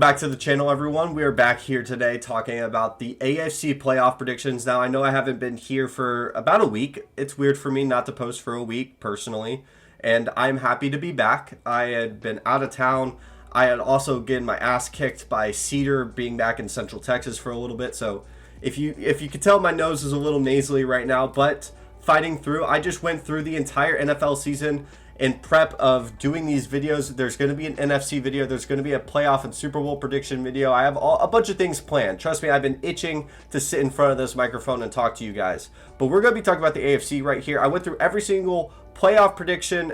back to the channel, everyone. We are back here today talking about the AFC playoff predictions. Now, I know I haven't been here for about a week. It's weird for me not to post for a week, personally, and I'm happy to be back. I had been out of town. I had also gotten my ass kicked by Cedar being back in Central Texas for a little bit, so if you could tell, my nose is a little nasally right now, but fighting through. I just went through the entire NFL season in prep of doing these videos. There's going to be an NFC video. There's going to be a playoff and Super Bowl prediction video. I have a bunch of things planned. Trust me, I've been itching to sit in front of this microphone and talk to you guys. But we're going to be talking about the AFC right here. I went through every single playoff prediction,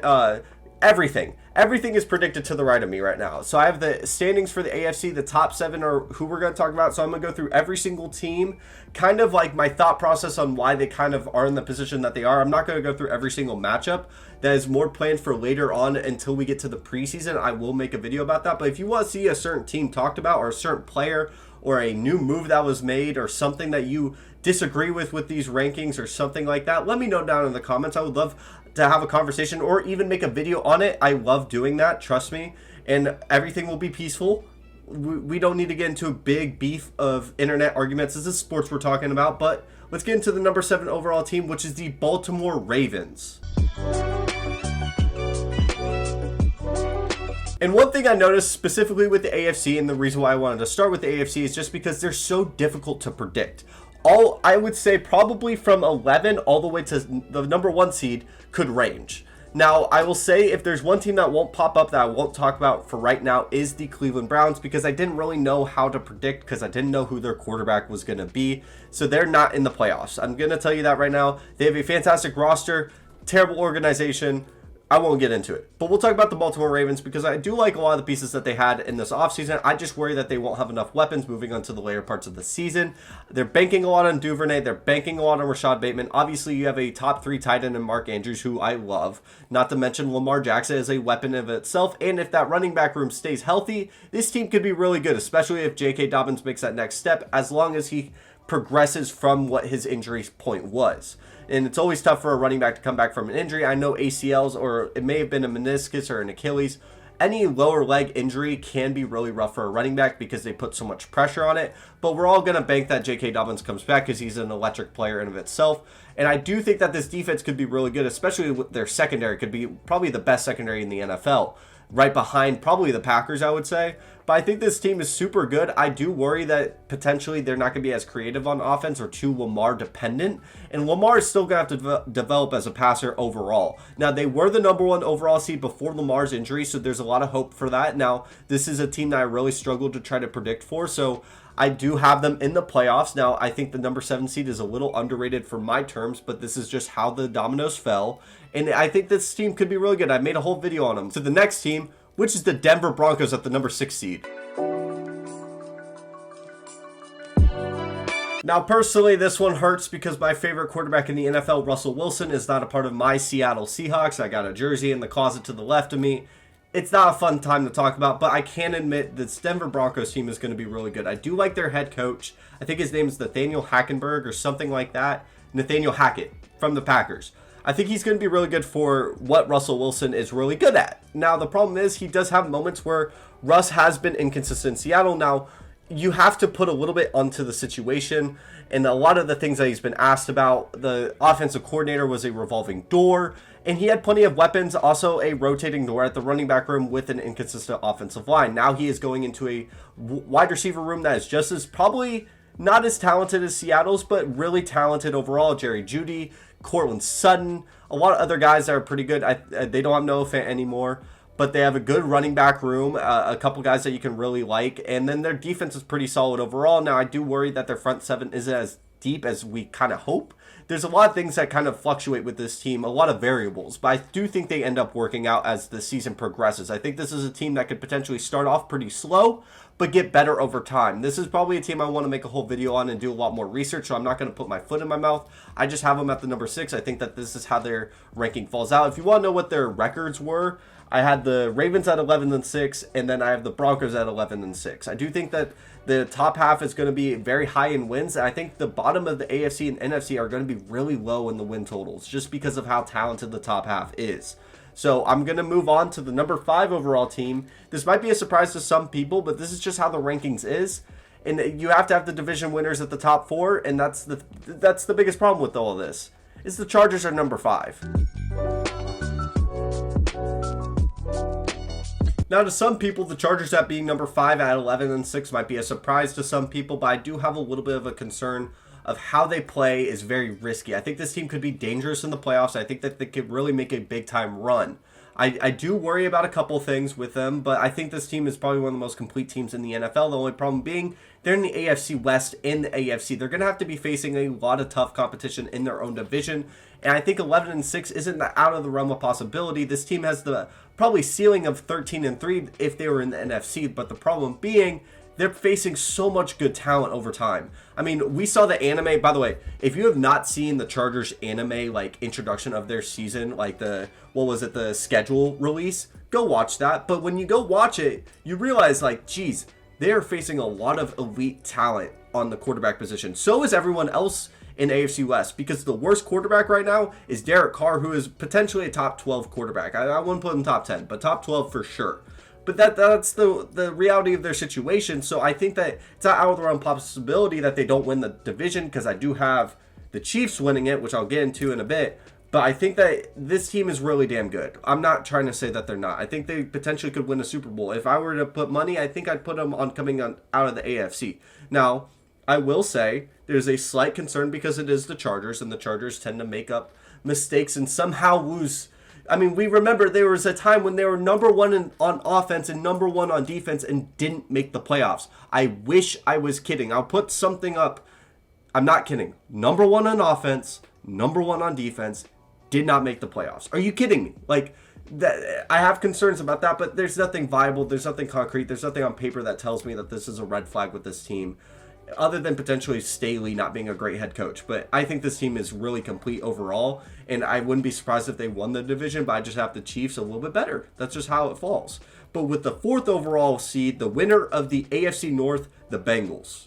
everything. Everything is predicted to the right of me right now. So I have the standings for the AFC. The top 7 are who we're going to talk about. So I'm going to go through every single team, kind of like my thought process on why they kind of are in the position that they are. I'm not going to go through every single matchup. That is more planned for later on until we get to the preseason. I will make a video about that. But if you want to see a certain team talked about, or a certain player, or a new move that was made, or something that you disagree with these rankings or something like that, let me know down in the comments. I would love to have a conversation or even make a video on it. I love doing that, trust me, and everything will be peaceful. We don't need to get into a big beef of internet arguments. This is sports we're talking about, but let's get into the number 7 overall team, which is the Baltimore Ravens. And one thing I noticed specifically with the AFC, and the reason why I wanted to start with the AFC, is just because they're so difficult to predict. I would say probably from 11 all the way to the number 1 seed could range. Now, I will say if there's one team that won't pop up that I won't talk about for right now is the Cleveland Browns, because I didn't really know how to predict because I didn't know who their quarterback was going to be. So they're not in the playoffs. I'm going to tell you that right now. They have a fantastic roster, terrible organization. I won't get into it, but we'll talk about the Baltimore Ravens because I do like a lot of the pieces that they had in this offseason. I just worry that they won't have enough weapons moving on to the later parts of the season. They're banking a lot on Duvernay. They're banking a lot on Rashad Bateman. Obviously, you have a top 3 tight end in Mark Andrews, who I love. Not to mention Lamar Jackson is a weapon of itself. And if that running back room stays healthy, this team could be really good, especially if J.K. Dobbins makes that next step, as long as he progresses from what his injury point was. And it's always tough for a running back to come back from an injury. I know ACLs, or it may have been a meniscus or an Achilles. Any lower leg injury can be really rough for a running back because they put so much pressure on it. But we're all going to bank that J.K. Dobbins comes back because he's an electric player in of itself. And I do think that this defense could be really good, especially with their secondary. Could be probably the best secondary in the NFL. Right behind probably the Packers, I would say. But I think this team is super good. I do worry that potentially they're not going to be as creative on offense or too Lamar dependent. And Lamar is still going to have to develop as a passer overall. Now, they were the number 1 overall seed before Lamar's injury, so there's a lot of hope for that. Now, this is a team that I really struggled to try to predict for, so I do have them in the playoffs. Now, I think the number 7 seed is a little underrated for my terms, but this is just how the dominoes fell. And I think this team could be really good. I made a whole video on them. So the next team, which is the Denver Broncos at the number 6 seed. Now, personally, this one hurts because my favorite quarterback in the NFL, Russell Wilson, is not a part of my Seattle Seahawks. I got a jersey in the closet to the left of me. It's not a fun time to talk about, but I can admit this Denver Broncos team is going to be really good. I do like their head coach. I think his name is Nathaniel Hackenberg or something like that. Nathaniel Hackett from the Packers. I think he's going to be really good for what Russell Wilson is really good at. Now, the problem is he does have moments where Russ has been inconsistent in Seattle. Now, you have to put a little bit onto the situation, and a lot of the things that he's been asked about. The offensive coordinator was a revolving door, and he had plenty of weapons, also a rotating door at the running back room with an inconsistent offensive line. Now he is going into a wide receiver room that is just as probably not as talented as Seattle's, but really talented overall. Jerry Jeudy, Cortland Sutton, a lot of other guys that are pretty good. They don't have Noah Fant anymore, but they have a good running back room, a couple guys that you can really like, and then their defense is pretty solid overall. Now, I do worry that their front 7 isn't as deep as we kind of hope. There's a lot of things that kind of fluctuate with this team, a lot of variables, but I do think they end up working out as the season progresses. I think this is a team that could potentially start off pretty slow, but get better over time. This is probably a team I want to make a whole video on and do a lot more research, so I'm not going to put my foot in my mouth. I just have them at the number 6. I think that this is how their ranking falls out. If you want to know what their records were, I had the Ravens at 11-6, and then I have the Broncos at 11-6. I do think that the top half is going to be very high in wins, and I think the bottom of the AFC and NFC are going to be really low in the win totals, just because of how talented the top half is. So I'm going to move on to the number 5 overall team. This might be a surprise to some people, but this is just how the rankings is. And you have to have the division winners at the top 4, and that's the biggest problem with all of this. Is the Chargers are number 5. Now, to some people, the Chargers at being number 5 at 11-6 might be a surprise to some people, but I do have a little bit of a concern of how they play is very risky. I think this team could be dangerous in the playoffs. I think that they could really make a big-time run. I do worry about a couple things with them, but I think this team is probably one of the most complete teams in the NFL. The only problem being they're in the AFC West. In the AFC, they're going to have to be facing a lot of tough competition in their own division, and I think 11-6 isn't out of the realm of possibility. This team has the probably ceiling of 13-3 if they were in the NFC, but the problem being they're facing so much good talent over time. I mean, we saw the anime. By the way, if you have not seen the Chargers anime, like, introduction of their season, like the schedule release, go watch that. But when you go watch it, you realize, like, geez, they are facing a lot of elite talent on the quarterback position. So is everyone else in AFC West, because the worst quarterback right now is Derek Carr, who is potentially a top 12 quarterback. I wouldn't put him top 10, but top 12 for sure. But that's the reality of their situation. So I think that it's not out of the realm possibility that they don't win the division, because I do have the Chiefs winning it, which I'll get into in a bit. But I think that this team is really damn good. I'm not trying to say that they're not. I think they potentially could win a Super Bowl. If I were to put money, I think I'd put them on coming out of the AFC. Now, I will say there's a slight concern because it is the Chargers, and the Chargers tend to make up mistakes and somehow lose. I mean, we remember there was a time when they were number 1 on offense and number 1 on defense and didn't make the playoffs. I wish I was kidding. I'll put something up. I'm not kidding. Number 1 on offense, number 1 on defense, did not make the playoffs. Are you kidding me? Like, that, I have concerns about that, but there's nothing viable. There's nothing concrete. There's nothing on paper that tells me that this is a red flag with this team, other than potentially Staley not being a great head coach. But I think this team is really complete overall, and I wouldn't be surprised if they won the division, but I just have the Chiefs a little bit better. That's just how it falls. But with the 4th overall seed, the winner of the AFC North, the Bengals.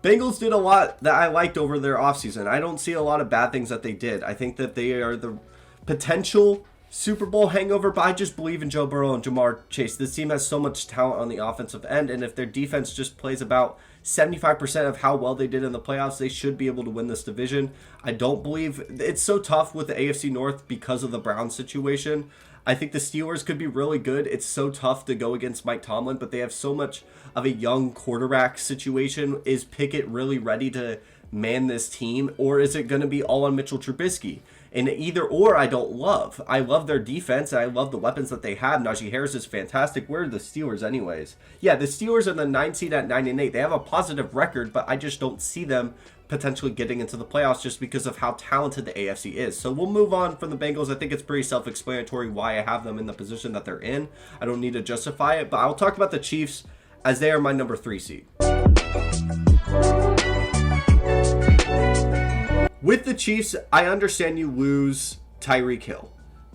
Bengals did a lot that I liked over their offseason. I don't see a lot of bad things that they did. I think that they are the potential Super Bowl hangover, but I just believe in Joe Burrow and Jamar Chase. This team has so much talent on the offensive end, and if their defense just plays about 75% of how well they did in the playoffs, they should be able to win this division. I don't believe it's so tough with the AFC North because of the Browns situation. I think the Steelers could be really good. It's so tough to go against Mike Tomlin, but they have so much of a young quarterback situation. Is Pickett really ready to man this team, or is it going to be all on Mitchell Trubisky? And either or I don't love. I love their defense, and I love the weapons that they have. Najee Harris is fantastic. Where are the Steelers anyways? Yeah, the Steelers are the 9 seed at 9-8. They have a positive record, but I just don't see them potentially getting into the playoffs just because of how talented the AFC is. So we'll move on from the Bengals. I think it's pretty self-explanatory why I have them in the position that they're in. I don't need to justify it, but I'll talk about the Chiefs as they are my number 3 seed. With the Chiefs, I understand you lose Tyreek Hill,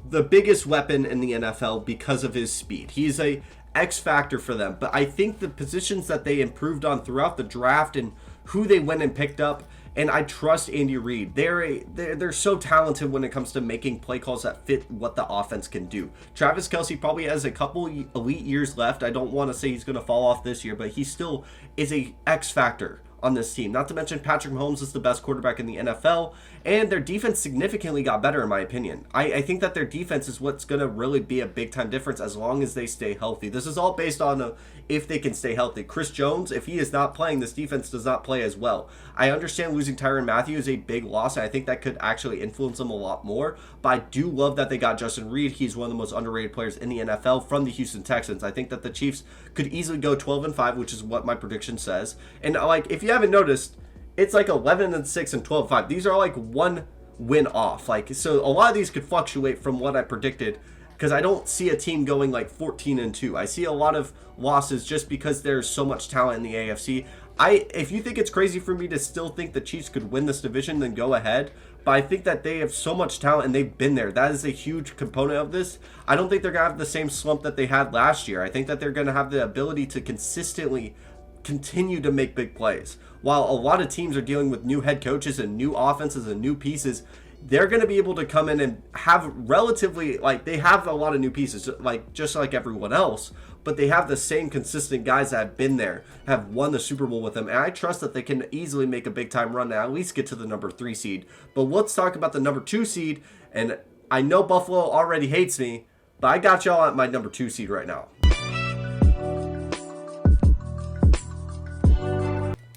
the biggest weapon in the NFL because of his speed. He's a X factor for them, but I think the positions that they improved on throughout the draft and who they went and picked up, and I trust Andy Reid. They're so talented when it comes to making play calls that fit what the offense can do. Travis Kelce probably has a couple elite years left. I don't want to say he's going to fall off this year, but he still is a X factor on this team. Not to mention Patrick Mahomes is the best quarterback in the NFL, and their defense significantly got better in my opinion. I think that their defense is what's going to really be a big time difference as long as they stay healthy. This is all based on if they can stay healthy. Chris Jones, if he is not playing, this defense does not play as well. I understand losing Tyrann Mathieu is a big loss, and I think that could actually influence them a lot more, but I do love that they got Justin Reid. He's one of the most underrated players in the NFL from the Houston Texans. I think that the Chiefs could easily go 12-5, which is what my prediction says. And like, if you haven't noticed, it's like 11-6 and 12-5. These are like one win off. Like, so a lot of these could fluctuate from what I predicted, because I don't see a team going like 14-2. I see a lot of losses just because there's so much talent in the AFC. If you think it's crazy for me to still think the Chiefs could win this division, then go ahead. But I think that they have so much talent and they've been there. That is a huge component of this. I don't think they're going to have the same slump that they had last year. I think that they're going to have the ability to consistently continue to make big plays. While a lot of teams are dealing with new head coaches and new offenses and new pieces, they're going to be able to come in and have relatively, like, they have a lot of new pieces, like just like everyone else, but they have the same consistent guys that have been there, have won the Super Bowl with them, and I trust that they can easily make a big time run and at least get to the number 3 seed. But let's talk about the number 2 seed, and I know Buffalo already hates me, but I got y'all at my number 2 seed right now.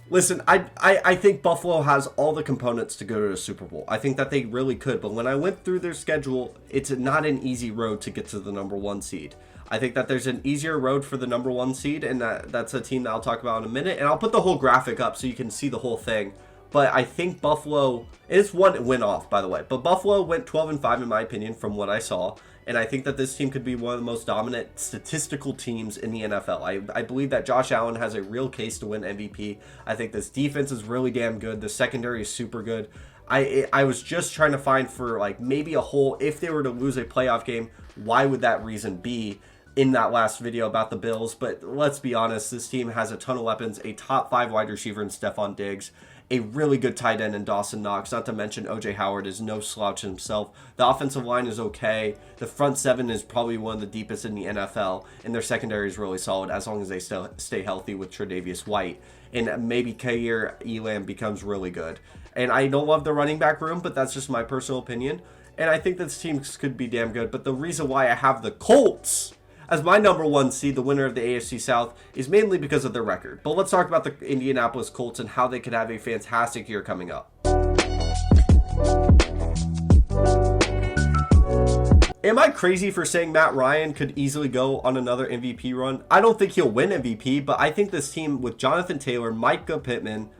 Listen, I think Buffalo has all the components to go to the Super Bowl. I think that they really could. But when I went through their schedule, it's not an easy road to get to the number 1 seed. I think that there's an easier road for the number 1 seed, and that's a team that I'll talk about in a minute. And I'll put the whole graphic up so you can see the whole thing. But I think Buffalo, it's one win off, by the way. But Buffalo went 12-5 in my opinion from what I saw. And I think that this team could be one of the most dominant statistical teams in the NFL. I believe that Josh Allen has a real case to win MVP. I think this defense is really damn good. The secondary is super good. I was just trying to find for like maybe a hole. If they were to lose a playoff game, why would that reason be in that last video about the Bills? But let's be honest, this team has a ton of weapons, a top 5 wide receiver in Stephon Diggs, a really good tight end in Dawson Knox, not to mention OJ Howard is no slouch himself. The offensive line is okay. The front 7 is probably one of the deepest in the NFL, and their secondary is really solid as long as they still stay healthy with Tre'Davious White. And maybe Kaiir Elam becomes really good. And I don't love the running back room, but that's just my personal opinion. And I think this team could be damn good. But the reason why I have the Colts as my number 1 seed, the winner of the AFC South, is mainly because of their record. But let's talk about the Indianapolis Colts and how they could have a fantastic year coming up. Am I crazy for saying Matt Ryan could easily go on another MVP run? I don't think he'll win MVP, but I think this team with Jonathan Taylor, Micah Pittman,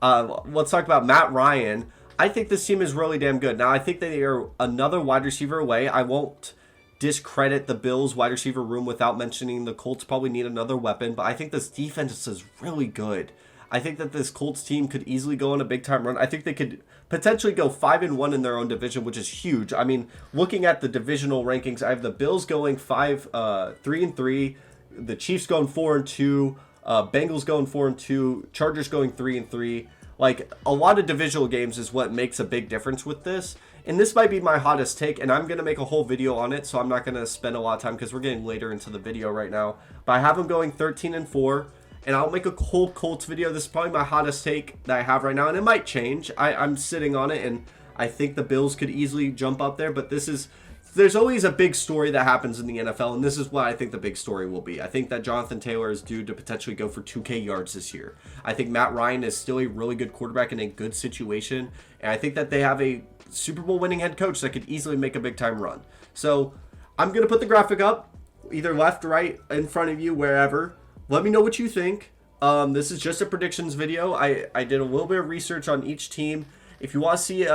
let's talk about Matt Ryan. I think this team is really damn good. Now, I think they are another wide receiver away. I won't discredit the Bills wide receiver room without mentioning the Colts probably need another weapon, but I think this defense is really good. I think that this Colts team could easily go on a big time run. I think they could potentially go 5-1 in their own division, which is huge. I mean, looking at the divisional rankings, I have the Bills going 3-3, the Chiefs going 4-2, Bengals going 4-2, Chargers going 3-3. Like, a lot of divisional games is what makes a big difference with this. And this might be my hottest take, and I'm going to make a whole video on it, so I'm not going to spend a lot of time because we're getting later into the video right now. But I have them going 13-4, and I'll make a whole Colts video. This is probably my hottest take that I have right now, and it might change. I'm sitting on it, and I think the Bills could easily jump up there, but there's always a big story that happens in the NFL, and this is what I think the big story will be. I think that Jonathan Taylor is due to potentially go for 2K yards this year. I think Matt Ryan is still a really good quarterback in a good situation, and I think that they have a Super Bowl winning head coach that could easily make a big time run. So I'm going to put the graphic up, either left, right, in front of you, wherever. Let me know what you think. This is just a predictions video. I did a little bit of research on each team. If you want to see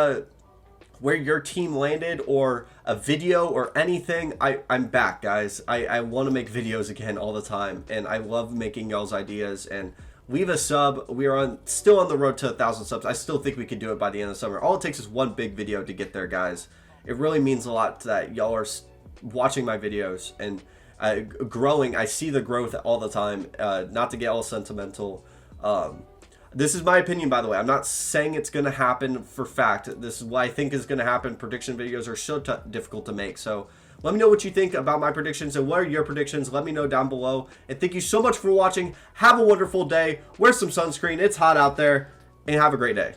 where your team landed or a video or anything, I'm back, guys. I want to make videos again all the time, and I love making y'all's ideas. And leave a sub. We are still on the road to 1,000 subs. I still think we could do it by the end of summer. All it takes is one big video to get there, guys. It really means a lot that y'all are watching my videos and growing. I see the growth all the time. Not to get all sentimental. This is my opinion, by the way. I'm not saying it's going to happen for fact. This is what I think is going to happen. Prediction videos are so difficult to make. So let me know what you think about my predictions and what are your predictions. Let me know down below. And thank you so much for watching. Have a wonderful day. Wear some sunscreen. It's hot out there. And have a great day.